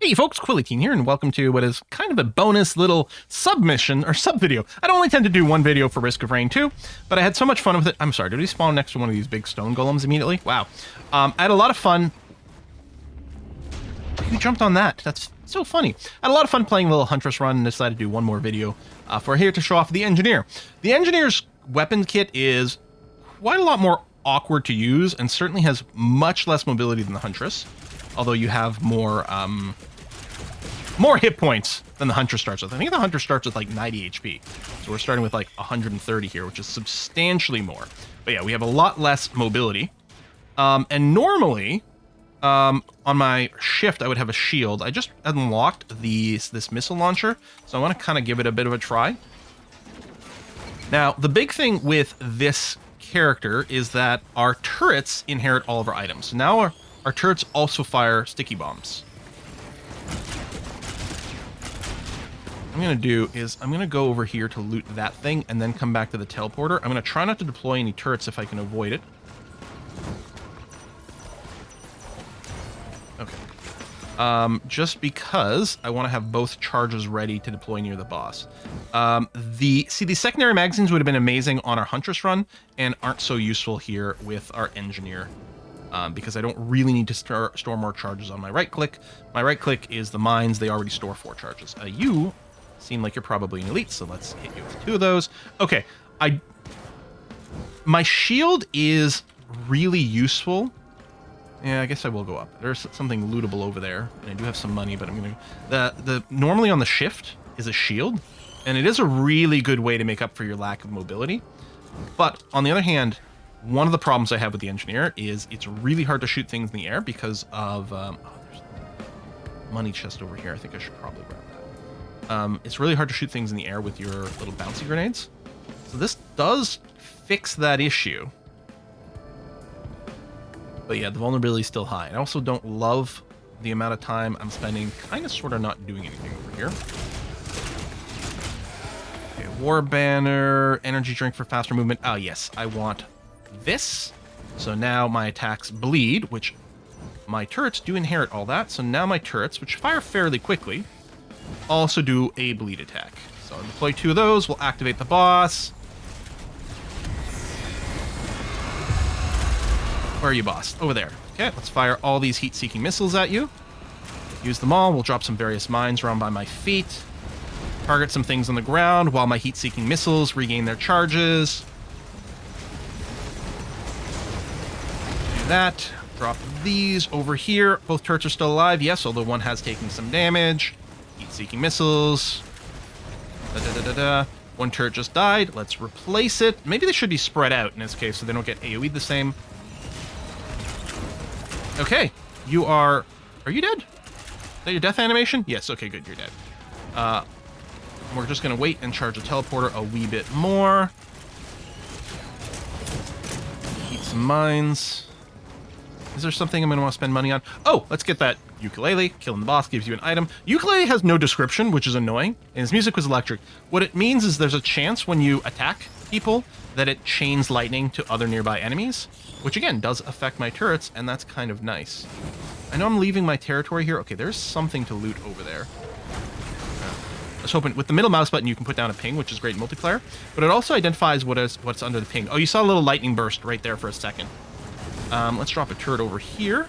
Hey folks, Quilly here, and welcome to what is kind of a bonus little submission, or sub-video. I don't only tend to do one video for Risk of Rain 2, but I had so much fun with it. I'm sorry, did he spawn next to one of these big stone golems immediately? Wow. I had a lot of fun. You jumped on that. That's so funny. I had a lot of fun playing a little Huntress run and decided to do one more video for here to show off the Engineer. The Engineer's weapon kit is quite a lot more awkward to use and certainly has much less mobility than the Huntress. Although you have more hit points than the Hunter starts with. I think the Hunter starts with like 90 HP. So we're starting with like 130 here, which is substantially more. But yeah, we have a lot less mobility. And normally, on my shift, I would have a shield. I just unlocked this missile launcher, so I want to kind of give it a bit of a try. Now, the big thing with this character is that our turrets inherit all of our items. So now our turrets also fire sticky bombs. What I'm going to do is I'm going to go over here to loot that thing and then come back to the teleporter. I'm going to try not to deploy any turrets if I can avoid it. Okay. Just because I want to have both charges ready to deploy near the boss. The secondary magazines would have been amazing on our Huntress run and aren't so useful here with our Engineer. Because I don't really need to store more charges on my right click. My right click is the mines. They already store 4 charges. You seem like you're probably an elite, so let's hit you with 2 of those. Okay, my shield is really useful. Yeah, I guess I will go up. There's something lootable over there, and I do have some money, but I'm gonna... Normally on the shift is a shield, and it is a really good way to make up for your lack of mobility. But on the other hand, one of the problems I have with the Engineer is it's really hard to shoot things in the air because of... oh, there's a money chest over here. I think I should probably grab that. It's really hard to shoot things in the air with your little bouncy grenades. So this does fix that issue. But yeah, the vulnerability is still high. I also don't love the amount of time I'm spending kind of sort of not doing anything over here. Okay, War Banner, energy drink for faster movement. Oh yes, I want this. So now my attacks bleed, which my turrets do inherit all that. So now my turrets, which fire fairly quickly, also do a bleed attack. So I'll deploy 2 of those. We'll activate the boss. Where are you, boss? Over there. Okay, let's fire all these heat-seeking missiles at you. Use them all. We'll drop some various mines around by my feet. Target some things on the ground while my heat-seeking missiles regain their charges. That. Drop these over here. Both turrets are still alive. Yes, although one has taken some damage. Heat-seeking missiles. One turret just died. Let's replace it. Maybe they should be spread out in this case so they don't get AoE'd the same. Okay. You are... Are you dead? Is that your death animation? Yes. Okay, good. You're dead. We're just going to wait and charge the teleporter a wee bit more. Eat some mines. Is there something I'm going to want to spend money on? Oh, let's get that ukulele. Killing the boss gives you an item. Ukulele has no description, which is annoying, and his music was electric. What it means is there's a chance when you attack people that it chains lightning to other nearby enemies, which again does affect my turrets, and that's kind of nice. I know I'm leaving my territory here. Okay, there's something to loot over there. I was hoping with the middle mouse button you can put down a ping, which is great in multiplayer, but it also identifies what's under the ping. Oh, you saw a little lightning burst right there for a second. Let's drop a turret over here.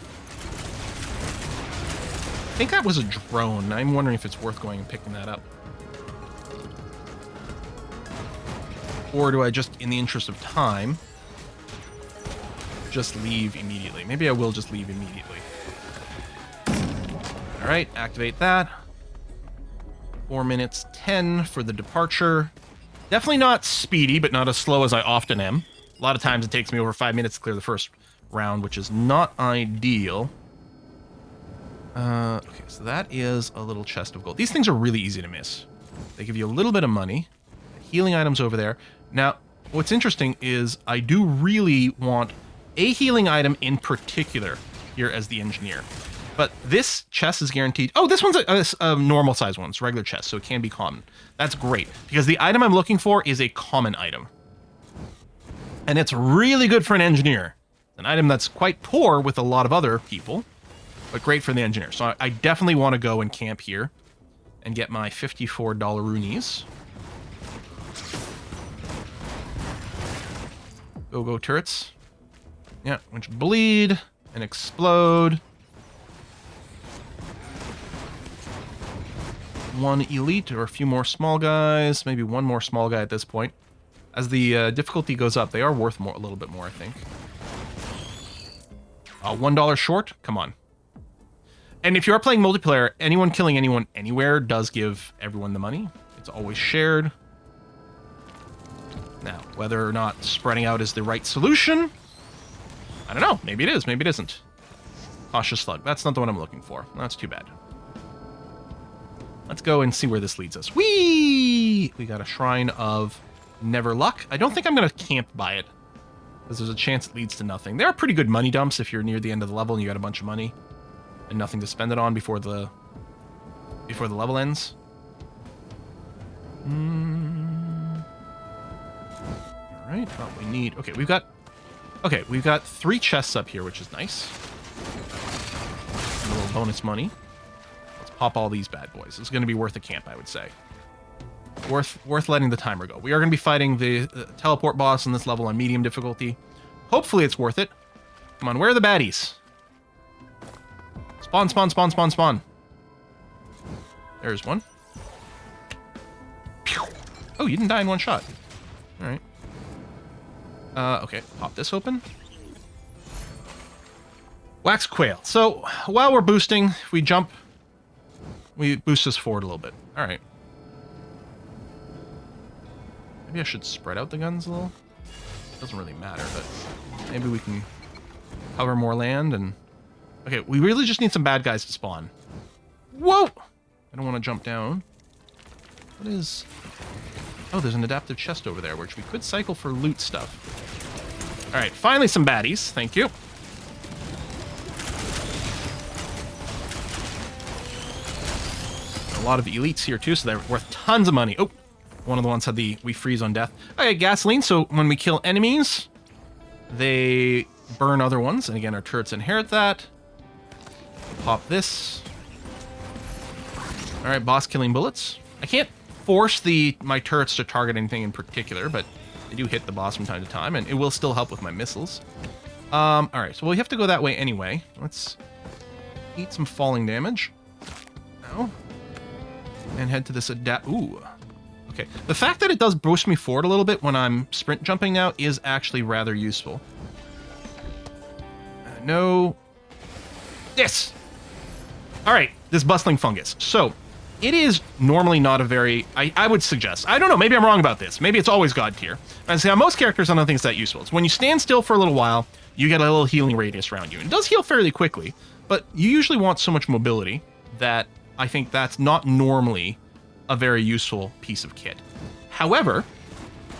I think that was a drone. I'm wondering if it's worth going and picking that up. Or do I just, in the interest of time, just leave immediately? Maybe I will just leave immediately. Alright, activate that. 4 minutes 10 for the departure. Definitely not speedy, but not as slow as I often am. A lot of times it takes me over 5 minutes to clear the first round, which is not ideal. Okay, so that is a little chest of gold. These things are really easy to miss. They give you a little bit of money. Healing items over there. Now, what's interesting is I do really want a healing item in particular here as the Engineer. But this chest is guaranteed. Oh, this one's a normal size one. It's a regular chest, so it can be common. That's great, because the item I'm looking for is a common item. And it's really good for an Engineer. An item that's quite poor with a lot of other people. but great for the engineer. So I definitely want to go and camp here and get my $54 roonies. Go turrets. Yeah, which bleed and explode. One elite or a few more small guys. Maybe one more small guy at this point. As the difficulty goes up, they are worth more, a little bit more, I think. $1 short? Come on. And if you are playing multiplayer, anyone killing anyone anywhere does give everyone the money. It's always shared. Now, whether or not spreading out is the right solution, I don't know. Maybe it is, maybe it isn't. Cautious slug. That's not the one I'm looking for. That's too bad. Let's go and see where this leads us. Whee! We got a Shrine of Never Luck. I don't think I'm going to camp by it, because there's a chance it leads to nothing. There are pretty good money dumps if you're near the end of the level and you got a bunch of money and nothing to spend it on before the level ends. All right, what we need. Okay, we've got 3 chests up here, which is nice. A little bonus money. Let's pop all these bad boys. It's going to be worth a camp, I would say. Worth letting the timer go. We are going to be fighting the teleport boss in this level on medium difficulty. Hopefully it's worth it. Come on, where are the baddies? Spawn, spawn, spawn, spawn, spawn. There's one. Oh, you didn't die in one shot. All right. Okay, pop this open. Wax quail. So while we're boosting, if we jump, we boost us forward a little bit. All right. Maybe I should spread out the guns a little. Doesn't really matter, but maybe we can cover more land and... Okay, we really just need some bad guys to spawn. Whoa! I don't want to jump down. What is... Oh, there's an adaptive chest over there, which we could cycle for loot stuff. Alright, finally some baddies. Thank you. A lot of elites here, too, so they're worth tons of money. Oh, one of the ones had the we freeze on death. Okay, gasoline, so when we kill enemies, they burn other ones. And again, our turrets inherit that. Pop this. Alright, boss killing bullets. I can't force my turrets to target anything in particular, but they do hit the boss from time to time, and it will still help with my missiles. Alright, so we have to go that way anyway. Let's eat some falling damage. Now. And head to this Ooh. Okay. The fact that it does boost me forward a little bit when I'm sprint jumping now is actually rather useful. No. Yes! Alright, this bustling fungus. So, it is normally not a very... I would suggest... I don't know, maybe I'm wrong about this. Maybe it's always God tier. And see, on most characters, I don't think it's that useful. It's when you stand still for a little while, you get a little healing radius around you. It does heal fairly quickly, but you usually want so much mobility that I think that's not normally a very useful piece of kit. However,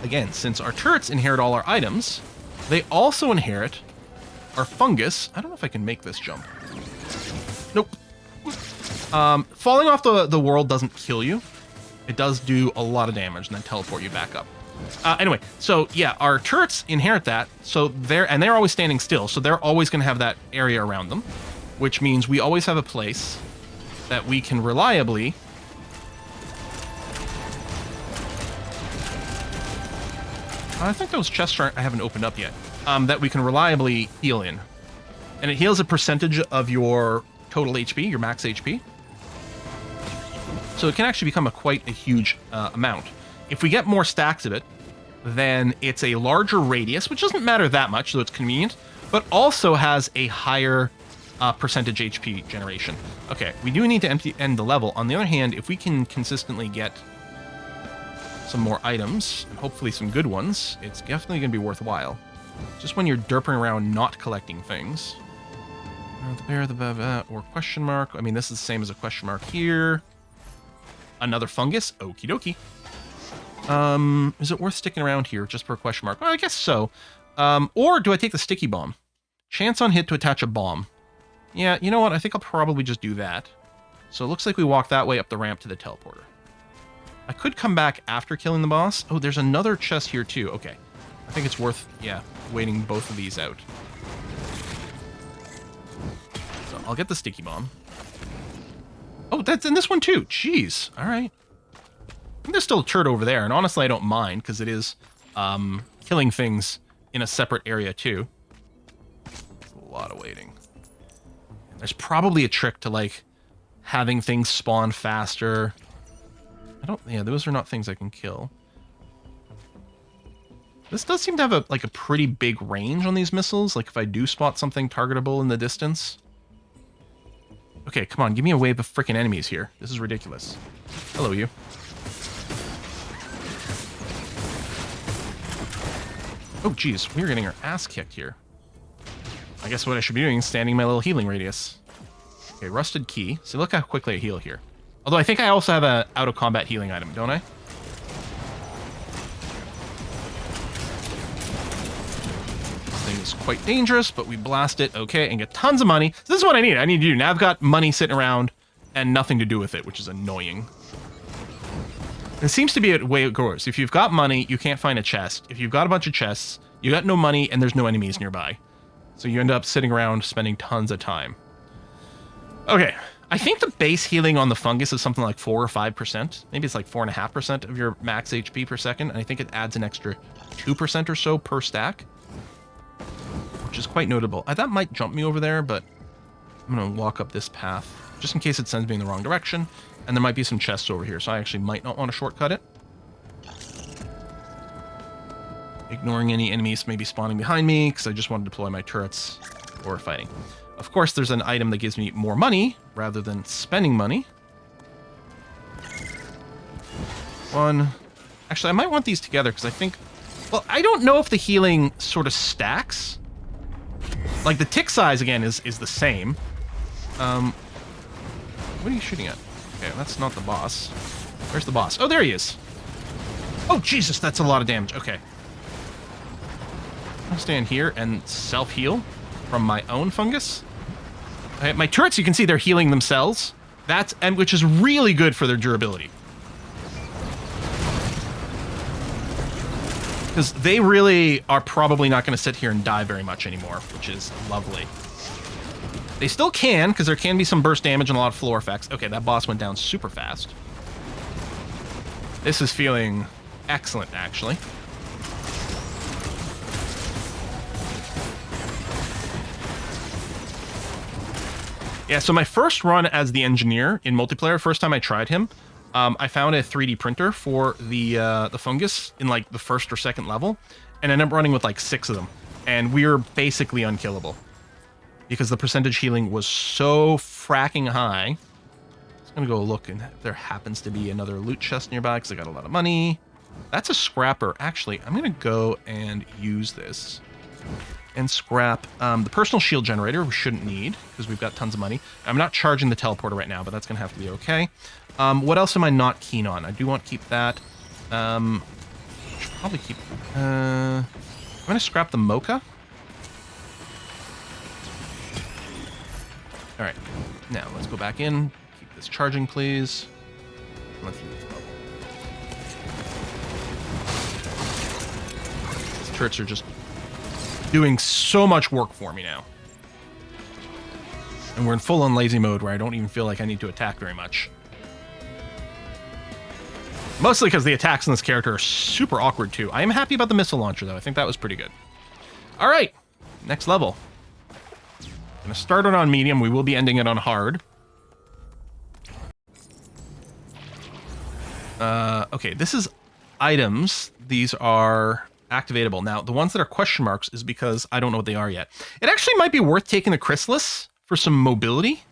again, since our turrets inherit all our items, they also inherit our fungus. I don't know if I can make this jump. Nope. Falling off the world doesn't kill you. It does do a lot of damage and then teleport you back up. Anyway, so yeah, our turrets inherit that. So they're always standing still. So they're always going to have that area around them, which means we always have a place that we can reliably I think those chests I haven't opened up yet. That we can reliably heal in. And it heals a percentage of your total HP, your max HP. So it can actually become quite a huge amount. If we get more stacks of it, then it's a larger radius, which doesn't matter that much, so it's convenient, but also has a higher percentage HP generation. Okay, we do need to end the level. On the other hand, if we can consistently get some more items, and hopefully some good ones, it's definitely going to be worthwhile. Just when you're derping around not collecting things. The bear, the or question mark. I mean, this is the same as a question mark here. Another fungus. Okie dokie. Is it worth sticking around here just for a question mark? Well, I guess so. Or do I take the sticky bomb? Chance on hit to attach a bomb. Yeah, you know what? I think I'll probably just do that. So it looks like we walk that way up the ramp to the teleporter. I could come back after killing the boss. Oh, there's another chest here too. Okay. I think it's worth, yeah, waiting both of these out. So I'll get the sticky bomb. Oh, that's in this one too. Jeez. All right. I think there's still a turret over there, and honestly, I don't mind because it is killing things in a separate area too. It's a lot of waiting. There's probably a trick to like having things spawn faster. Yeah, those are not things I can kill. This does seem to have a pretty big range on these missiles. Like if I do spot something targetable in the distance. Okay, come on, give me a wave of freaking enemies here. This is ridiculous. Hello, you. Oh, geez, we're getting our ass kicked here. I guess what I should be doing is standing in my little healing radius. Okay, rusted key. So look how quickly I heal here. Although I think I also have a out-of-combat healing item, don't I? This thing is quite dangerous, but we blast it, okay, and get tons of money. So this is what I need. I need to do. Now I've got money sitting around and nothing to do with it, which is annoying. It seems to be the way it goes. If you've got money, you can't find a chest. If you've got a bunch of chests, you got no money and there's no enemies nearby. So you end up sitting around spending tons of time. Okay, I think the base healing on the fungus is something like 4 or 5%. Maybe it's like 4.5% of your max HP per second. And I think it adds an extra 2% or so per stack, which is quite notable. That might jump me over there, but I'm going to walk up this path just in case it sends me in the wrong direction. And there might be some chests over here, so I actually might not want to shortcut it. Ignoring any enemies maybe spawning behind me, because I just want to deploy my turrets or fighting. Of course, there's an item that gives me more money, rather than spending money. One. Actually, I might want these together, because I think... Well, I don't know if the healing sort of stacks. Like, the tick size, again, is the same. What are you shooting at? Okay, that's not the boss. Where's the boss? Oh, there he is. Oh, Jesus, that's a lot of damage. Okay. I'll stand here and self-heal from my own fungus. Okay, my turrets, you can see they're healing themselves. Which is really good for their durability. Because they really are probably not going to sit here and die very much anymore, which is lovely. They still can, because there can be some burst damage and a lot of floor effects. Okay, that boss went down super fast. This is feeling excellent, actually. Yeah, so my first run as the engineer in multiplayer, first time I tried him, I found a 3D printer for the fungus in like the first or second level, and I ended up running with like 6 of them, and we were basically unkillable because the percentage healing was so fracking high. I'm gonna go look, and if there happens to be another loot chest nearby because I got a lot of money. That's a scrapper. Actually, I'm gonna go and use this and scrap the personal shield generator we shouldn't need because we've got tons of money. I'm not charging the teleporter right now, but that's gonna have to be okay. What else am I not keen on? I do want to keep that. Should probably keep... I'm gonna scrap the mocha. All right, now let's go back in. Keep this charging, please. Let's leave the bubble. These turrets are just doing so much work for me now. And we're in full-on lazy mode where I don't even feel like I need to attack very much. Mostly because the attacks in this character are super awkward too. I am happy about the missile launcher though. I think that was pretty good. All right, next level. Gonna start it on medium. We will be ending it on hard. Okay, this is items. These are activatable. Now, the ones that are question marks is because I don't know what they are yet. It actually might be worth taking the chrysalis for some mobility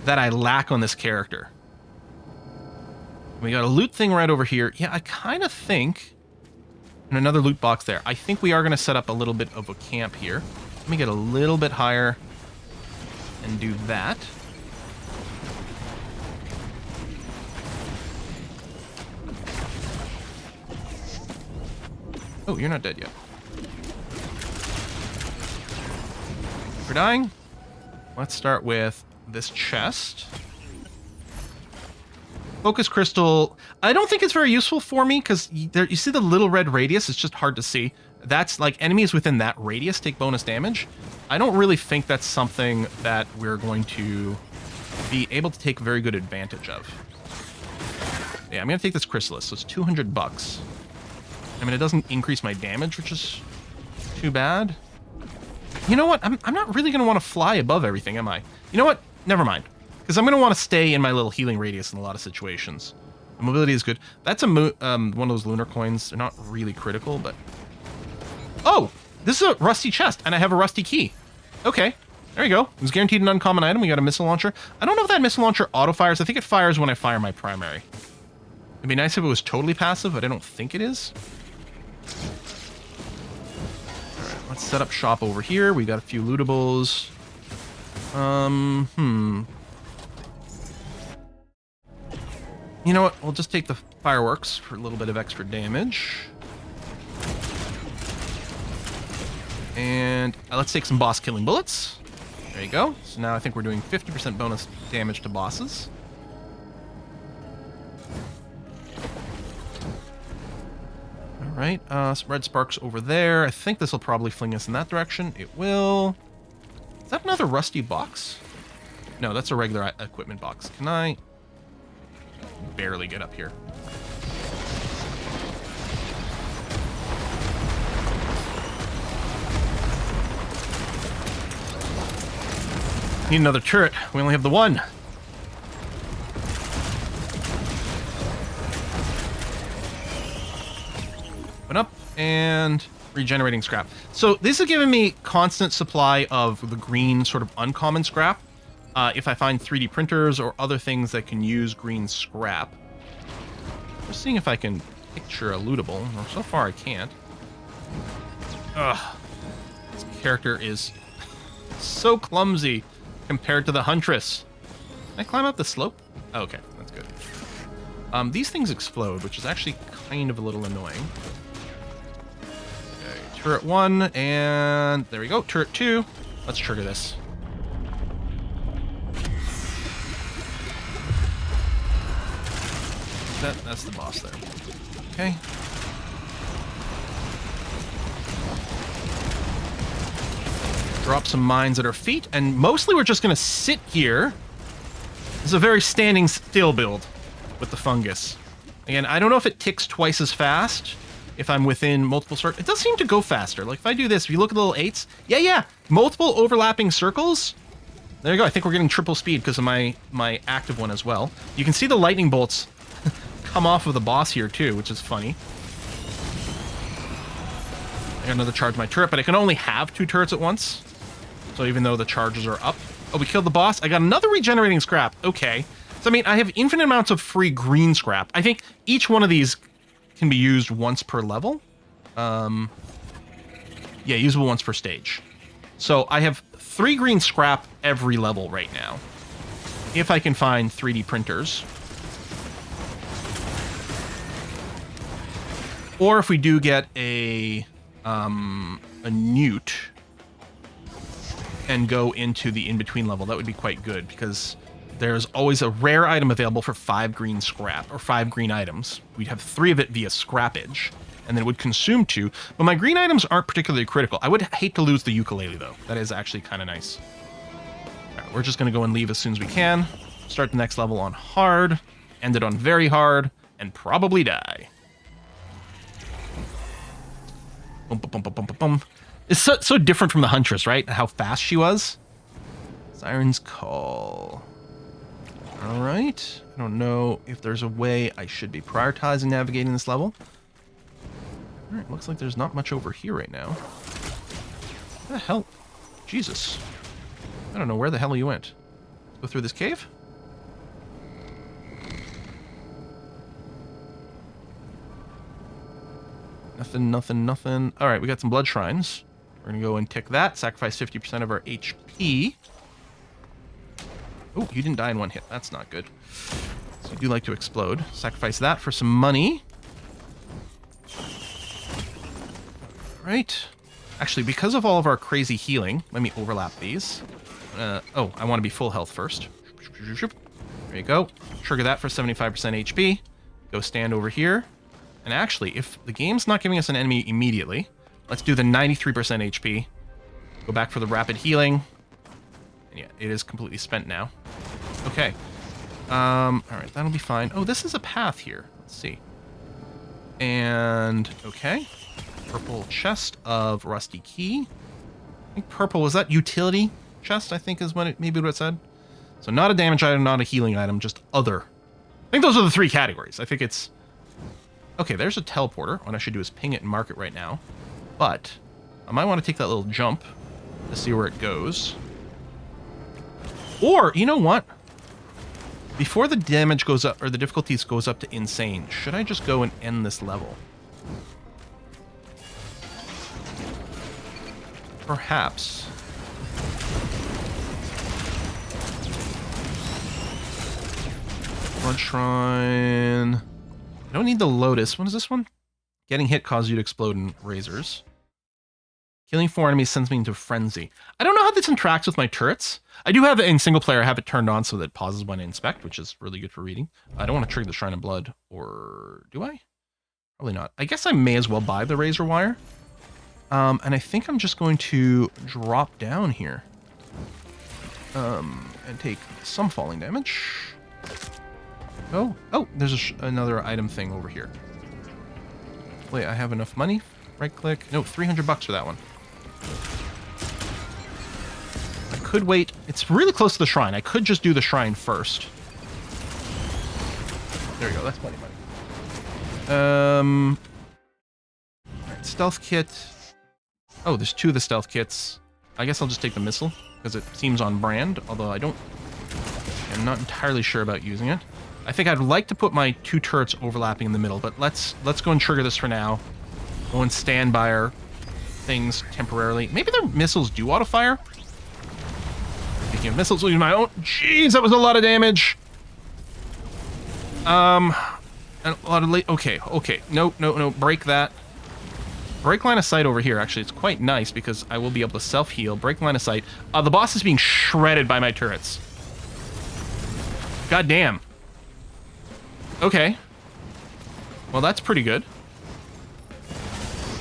that I lack on this character. We got a loot thing right over here. Yeah, I kind of think... And another loot box there. I think we are going to set up a little bit of a camp here. Let me get a little bit higher and do that. Oh, you're not dead yet. We're dying. Let's start with this chest. Focus crystal, I don't think it's very useful for me because you see the little red radius. It's just hard to see. That's like enemies within that radius take bonus damage. I don't really think that's something that we're going to be able to take very good advantage of. Yeah, I'm going to take this chrysalis. So it's $200. I mean, it doesn't increase my damage, which is too bad. You know what? I'm not really going to want to fly above everything, am I? You know what? Never mind. Because I'm going to want to stay in my little healing radius in a lot of situations. The mobility is good. That's a one of those lunar coins. They're not really critical, but... Oh! This is a rusty chest, and I have a rusty key. Okay. There you go. It was guaranteed an uncommon item. We got a missile launcher. I don't know if that missile launcher auto-fires. I think it fires when I fire my primary. It'd be nice if it was totally passive, but I don't think it is. Alright, let's set up shop over here. We got a few lootables. You know what? We'll just take the fireworks for a little bit of extra damage. And let's take some boss killing bullets. There you go. So now I think we're doing 50% bonus damage to bosses. Alright, some red sparks over there. I think this will probably fling us in that direction. It will. Is that another rusty box? No, that's a regular equipment box. Can I... barely get up here. Need another turret. We only have the one. Open up and regenerating scrap. So this is giving me constant supply of the green sort of uncommon scrap. If I find 3D printers or other things that can use green scrap. Just seeing if I can picture a lootable. Or so far I can't. Ugh. This character is so clumsy compared to the Huntress. Can I climb up the slope? Oh, okay, that's good. These things explode, which is actually kind of a little annoying. Okay, turret 1, and there we go. Turret 2. Let's trigger this. That's the boss there. Okay. Drop some mines at our feet, and mostly we're just going to sit here. This is a very standing still build with the fungus. Again, I don't know if it ticks twice as fast if I'm within multiple circles. It does seem to go faster. Like if I do this, if you look at the little 8s, yeah, multiple overlapping circles. There you go. I think we're getting triple speed because of my active one as well. You can see the lightning bolts come off of the boss here too, which is funny. I got another charge my turret, but I can only have 2 turrets at once. So even though the charges are up. Oh, we killed the boss. I got another regenerating scrap. Okay. So I mean, I have infinite amounts of free green scrap. I think each one of these can be used once per level. Yeah, usable once per stage. So I have 3 green scrap every level right now. If I can find 3D printers. Or if we do get a newt and go into the in-between level, that would be quite good because there's always a rare item available for 5 green scrap, or 5 green items. We'd have 3 of it via scrappage, and then it would consume 2. But my green items aren't particularly critical. I would hate to lose the ukulele, though. That is actually kind of nice. All right, we're just going to go and leave as soon as we can. Start the next level on hard, end it on very hard, and probably die. Bum, bum, bum, bum, bum, bum. It's so different from the Huntress, right? How fast she was. Siren's Call. All right. I don't know if there's a way I should be prioritizing navigating this level. All right. Looks like there's not much over here right now. What the hell? Jesus. I don't know where the hell you went. Go through this cave? Nothing. All right, we got some blood shrines. We're going to go and tick that. Sacrifice 50% of our HP. Oh, you didn't die in one hit. That's not good. So you do like to explode. Sacrifice that for some money. All right. Actually, because of all of our crazy healing, let me overlap these. Oh, I want to be full health first. There There you go. Trigger that for 75% HP. Go stand over here. And actually, if the game's not giving us an enemy immediately, let's do the 93% HP. Go back for the rapid healing. And yeah, it is completely spent now. Okay. Alright, that'll be fine. Oh, this is a path here. Let's see. And, okay. Purple chest of rusty key. I think purple, was that utility chest, I think is what it, maybe what it said. So not a damage item, not a healing item, just other. I think those are the 3 categories. I think it's... Okay, there's a teleporter. What I should do is ping it and mark it right now. But I might want to take that little jump to see where it goes. Or, you know what? Before the damage goes up, or the difficulties goes up to insane, should I just go and end this level? Perhaps. Blood Shrine. I don't need the Lotus. What is this one? Getting hit causes you to explode in razors. Killing 4 enemies sends me into a frenzy. I don't know how this interacts with my turrets. I do have it in single player. I have it turned on so that it pauses when I inspect, which is really good for reading. I don't want to trigger the Shrine of Blood, or do I? Probably not. I guess I may as well buy the razor wire. And I think I'm just going to drop down here. And take some falling damage. Oh, there's another item thing over here. Wait, I have enough money? Right click. No, 300 bucks for that one. I could wait. It's really close to the shrine. I could just do the shrine first. There we go. That's plenty of money. Alright, stealth kit. Oh, there's 2 of the stealth kits. I guess I'll just take the missile because it seems on brand, although I'm not entirely sure about using it. I think I'd like to put my 2 turrets overlapping in the middle, but let's go and trigger this for now. Go and stand by our things temporarily. Maybe their missiles do auto-fire? Speaking of missiles, using my own. Jeez, that was a lot of damage. And a lot of late. Okay. No. Break that. Break line of sight over here. Actually, it's quite nice because I will be able to self-heal. Break line of sight. The boss is being shredded by my turrets. God damn. Okay. Well, that's pretty good.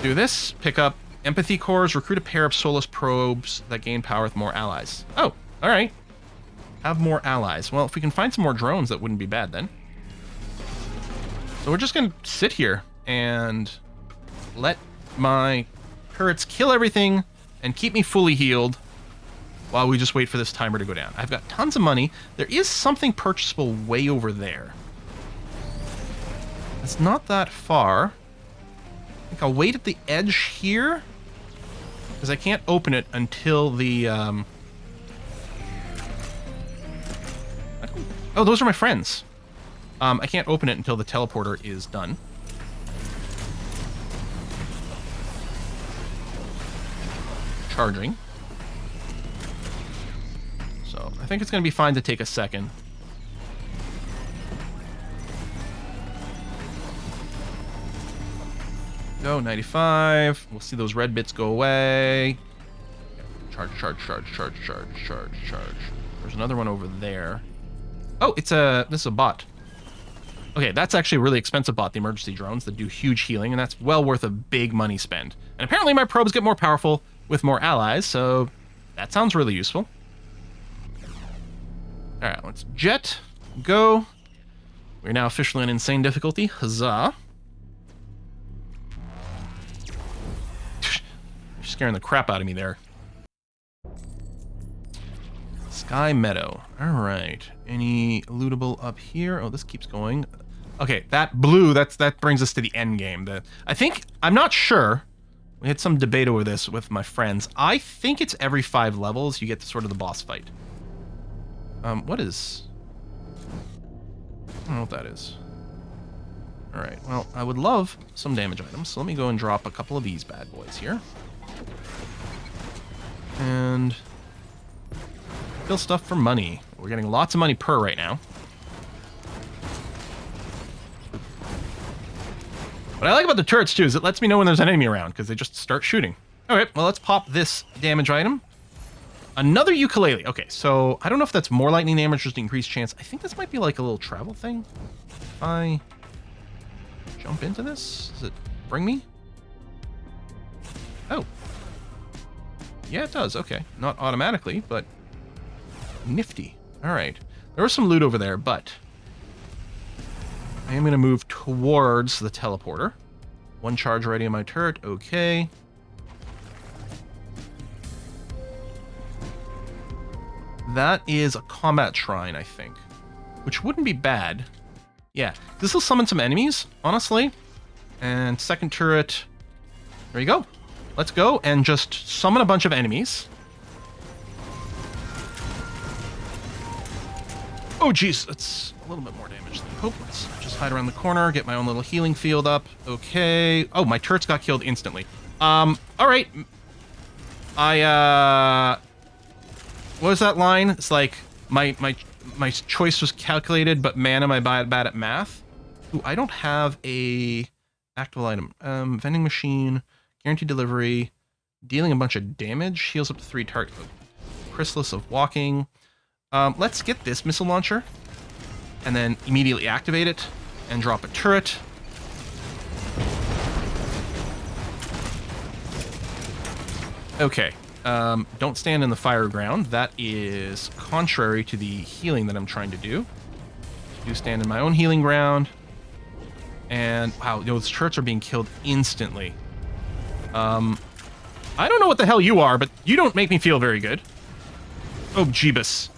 Do this. Pick up empathy cores. Recruit a pair of Solus probes that gain power with more allies. Oh, all right. Have more allies. Well, if we can find some more drones, that wouldn't be bad then. So we're just going to sit here and let my turrets kill everything and keep me fully healed while we just wait for this timer to go down. I've got tons of money. There is something purchasable way over there. It's not that far. I think I'll wait at the edge here because I can't open it until the... Oh, those are my friends. I can't open it until the teleporter is done. Charging. So I think it's going to be fine to take a second. Go, 95. We'll see those red bits go away. Charge. There's another one over there. Oh, this is a bot. Okay, that's actually a really expensive bot, the emergency drones that do huge healing, and that's well worth a big money spend. And apparently my probes get more powerful with more allies, so that sounds really useful. Alright, let's jet. Go. We're now officially on insane difficulty. Huzzah. You're scaring the crap out of me there. Sky Meadow. Alright. Any lootable up here? Oh, this keeps going. Okay, that blue, that brings us to the end game. I'm not sure. We had some debate over this with my friends. I think it's every 5 levels you get to sort of the boss fight. What is... I don't know what that is. Alright, well, I would love some damage items, so let me go and drop a couple of these bad boys here. And... kill stuff for money. We're getting lots of money per right now. What I like about the turrets, too, is it lets me know when there's an enemy around, because they just start shooting. Alright, well, let's pop this damage item. Another ukulele. Okay, so I don't know if that's more lightning damage, just increased chance. I think this might be like a little travel thing. If I jump into this, does it bring me? Oh. Yeah, it does. Okay. Not automatically, but nifty. All right. There was some loot over there, but I am going to move towards the teleporter. One charge ready on my turret. Okay. That is a combat shrine, I think, which wouldn't be bad. Yeah, this will summon some enemies, honestly. And second turret. There you go. Let's go and just summon a bunch of enemies. Oh, geez, that's a little bit more damage than I hoped. Let's just hide around the corner, get my own little healing field up. Okay. Oh, my turrets got killed instantly. All right. What was that line? It's like, my choice was calculated, but man, am I bad at math. Ooh, I don't have a actable item. Vending machine, guaranteed delivery, dealing a bunch of damage, heals up to 3 targets. Chrysalis of walking. Let's get this missile launcher, and then immediately activate it, and drop a turret. Okay. Don't stand in the fire ground. That is contrary to the healing that I'm trying to do. I do stand in my own healing ground. And wow, those turrets are being killed instantly. I don't know what the hell you are, but you don't make me feel very good. Oh, Jeebus.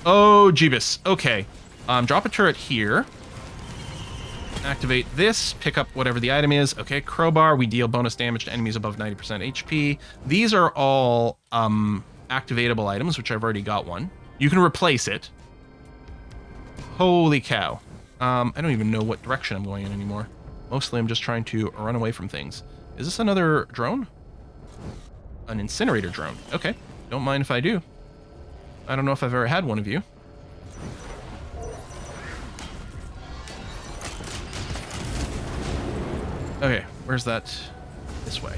Oh, Jeebus. Okay. Drop a turret here. Activate this, pick up whatever the item is. Okay, crowbar, we deal bonus damage to enemies above 90% HP. These are all activatable items, which I've already got one. You can replace it. Holy cow. I don't even know what direction I'm going in anymore. Mostly I'm just trying to run away from things. Is this another drone? An incinerator drone. Okay, don't mind if I do. I don't know if I've ever had one of you. Okay, where's that? This way.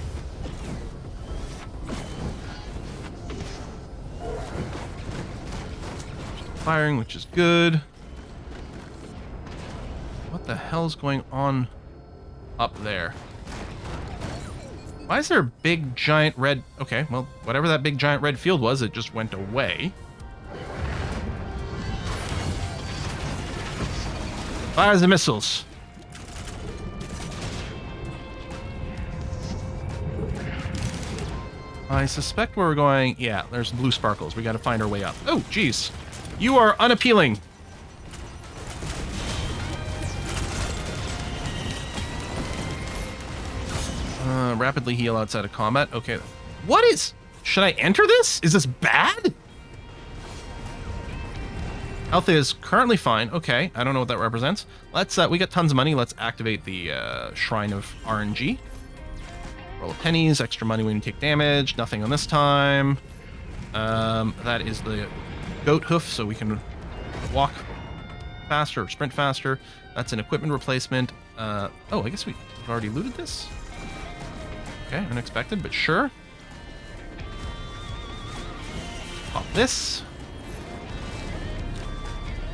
Firing, which is good. What the hell's going on up there? Why is there a big giant red... Okay, well, whatever that big giant red field was, it just went away. Fire the missiles. I suspect where we're going... Yeah, there's blue sparkles. We gotta find our way up. Oh, jeez. You are unappealing. Rapidly heal outside of combat. Okay. What is... Should I enter this? Is this bad? Health is currently fine. Okay, I don't know what that represents. Let's... we got tons of money. Let's activate the Shrine of RNG. Roll of pennies, extra money when you take damage. Nothing on this time. That is the goat hoof, so we can walk faster or sprint faster. That's an equipment replacement. Oh, I guess we've already looted this. Okay, unexpected, but sure. Pop this.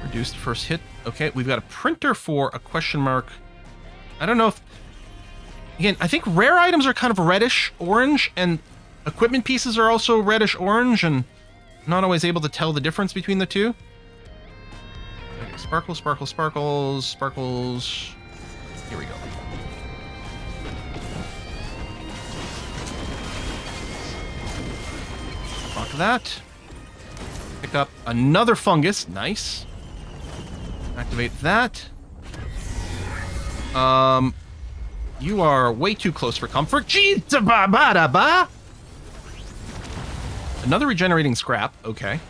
Reduced first hit. Okay, we've got a printer for a question mark. I don't know if... Again, I think rare items are kind of reddish-orange, and equipment pieces are also reddish-orange, and not always able to tell the difference between the two. Okay, sparkles, sparkles, sparkles, sparkles. Here we go. Rock that. Pick up another fungus. Nice. Activate that. You are way too close for comfort. Jeez, another regenerating scrap. Okay.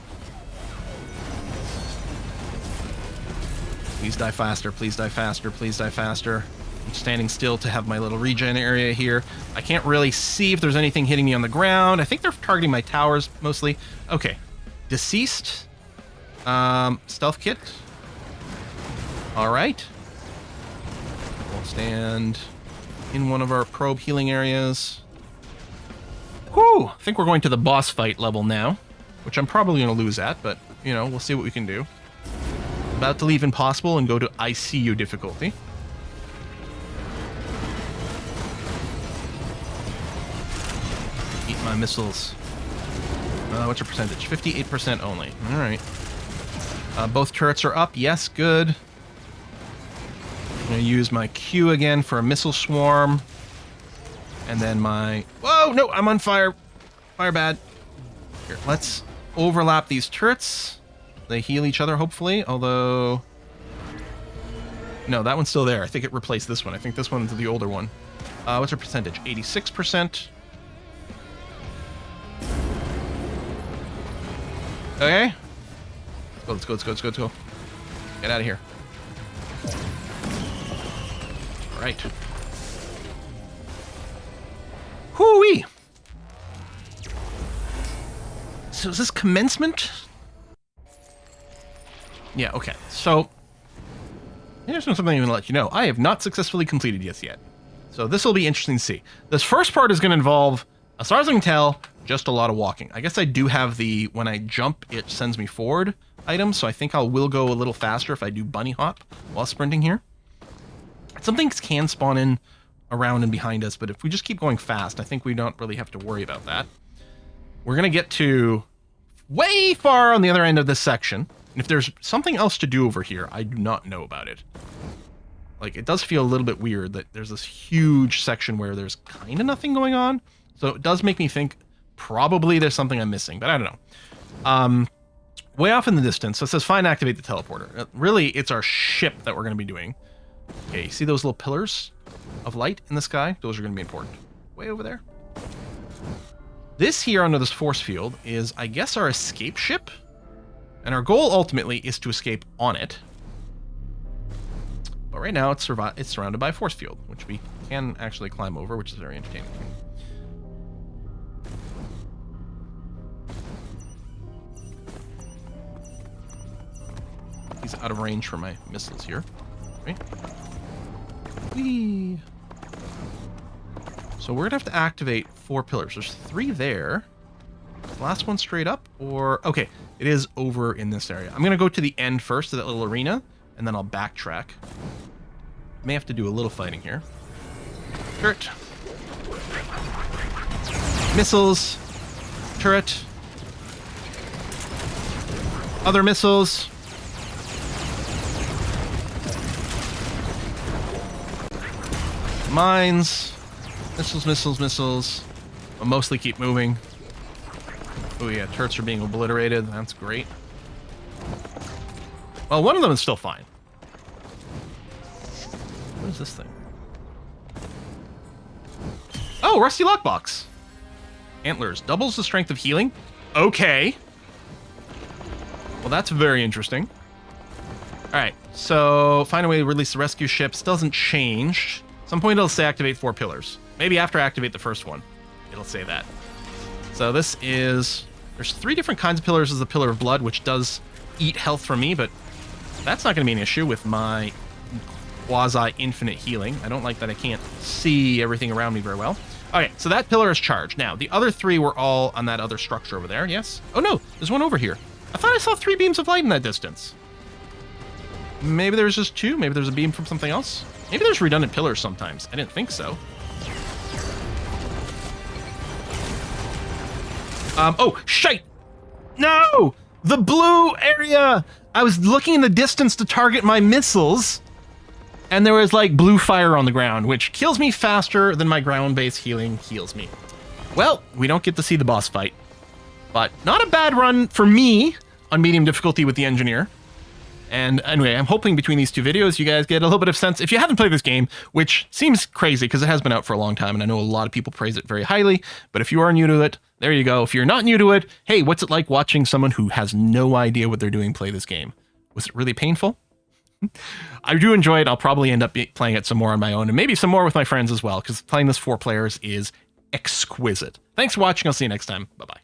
Please die faster. Please die faster. Please die faster. I'm standing still to have my little regen area here. I can't really see if there's anything hitting me on the ground. I think they're targeting my towers mostly. Okay. Deceased. Stealth kit. All right. We'll stand in one of our probe healing areas. Whew! I think we're going to the boss fight level now. which I'm probably going to lose at, but, you know, we'll see what we can do. About to leave Impossible and go to ICU difficulty. Eat my missiles. What's your percentage? 58% only. All right. Both turrets are up. Yes, good. I'm going to use my Q again for a missile swarm. And then my... Whoa, no, I'm on fire. Fire bad. Here, let's overlap these turrets. They heal each other, hopefully, although... No, that one's still there. I think it replaced this one. I think this one's the older one. What's our percentage? 86%. Okay. Let's go, let's go, let's go, let's go. Get out of here. All right. Hoo-wee! So is this commencement? Yeah, okay. So, here's something I'm going to let you know. I have not successfully completed this yet. So this will be interesting to see. This first part is going to involve, as far as I can tell, just a lot of walking. I guess I do have the, when I jump, it sends me forward item, so I think I will go a little faster if I do bunny hop while sprinting here. Some things can spawn in around and behind us, but if we just keep going fast, I think we don't really have to worry about that. We're going to get to way far on the other end of this section, and if there's something else to do over here, I do not know about it. Like, it does feel a little bit weird that there's this huge section where there's kind of nothing going on, so it does make me think probably there's something I'm missing, but I don't know. Way off in the distance, so it says find activate the teleporter. Really, it's our ship that we're going to be doing. Okay, see those little pillars of light in the sky? Those are going to be important. Way over there. This here under this force field is, I guess, our escape ship. And our goal ultimately is to escape on it. But right now it's surrounded by a force field, which we can actually climb over, which is very entertaining. He's out of range for my missiles here. Okay. Whee! So we're gonna have to activate 4 pillars. There's 3 there. The last one straight up, or... Okay, it is over in this area. I'm gonna go to the end first, to that little arena, and then I'll backtrack. May have to do a little fighting here. Turret. Missiles. Turret. Other missiles. Mines. Missiles, missiles, missiles. I'll mostly keep moving. Oh yeah, turrets are being obliterated. That's great. Well, one of them is still fine. What is this thing? Oh, rusty lockbox. Antlers. Doubles the strength of healing. Okay. Well, that's very interesting. Alright, so find a way to release the rescue ships. Doesn't change. At some point it'll say activate 4 pillars. Maybe after activate the first one, it'll say that. So this is... There's 3 different kinds of pillars. There's the pillar of blood, which does eat health from me, but that's not going to be an issue with my quasi-infinite healing. I don't like that I can't see everything around me very well. Okay, so that pillar is charged. Now, the other 3 were all on that other structure over there, yes? Oh no, there's one over here. I thought I saw 3 beams of light in that distance. Maybe there's just 2. Maybe there's a beam from something else. Maybe there's redundant pillars sometimes. I didn't think so. Oh, shite! No! The blue area! I was looking in the distance to target my missiles, and there was, like, blue fire on the ground, which kills me faster than my ground-based healing heals me. Well, we don't get to see the boss fight. But not a bad run for me on medium difficulty with the engineer. And anyway, I'm hoping between these 2 videos you guys get a little bit of sense. If you haven't played this game, which seems crazy because it has been out for a long time, and I know a lot of people praise it very highly, but if you are new to it, there you go. If you're not new to it, hey, what's it like watching someone who has no idea what they're doing play this game? Was it really painful? I do enjoy it. I'll probably end up playing it some more on my own, and maybe some more with my friends as well, because playing this 4 players is exquisite. Thanks for watching. I'll see you next time. Bye-bye.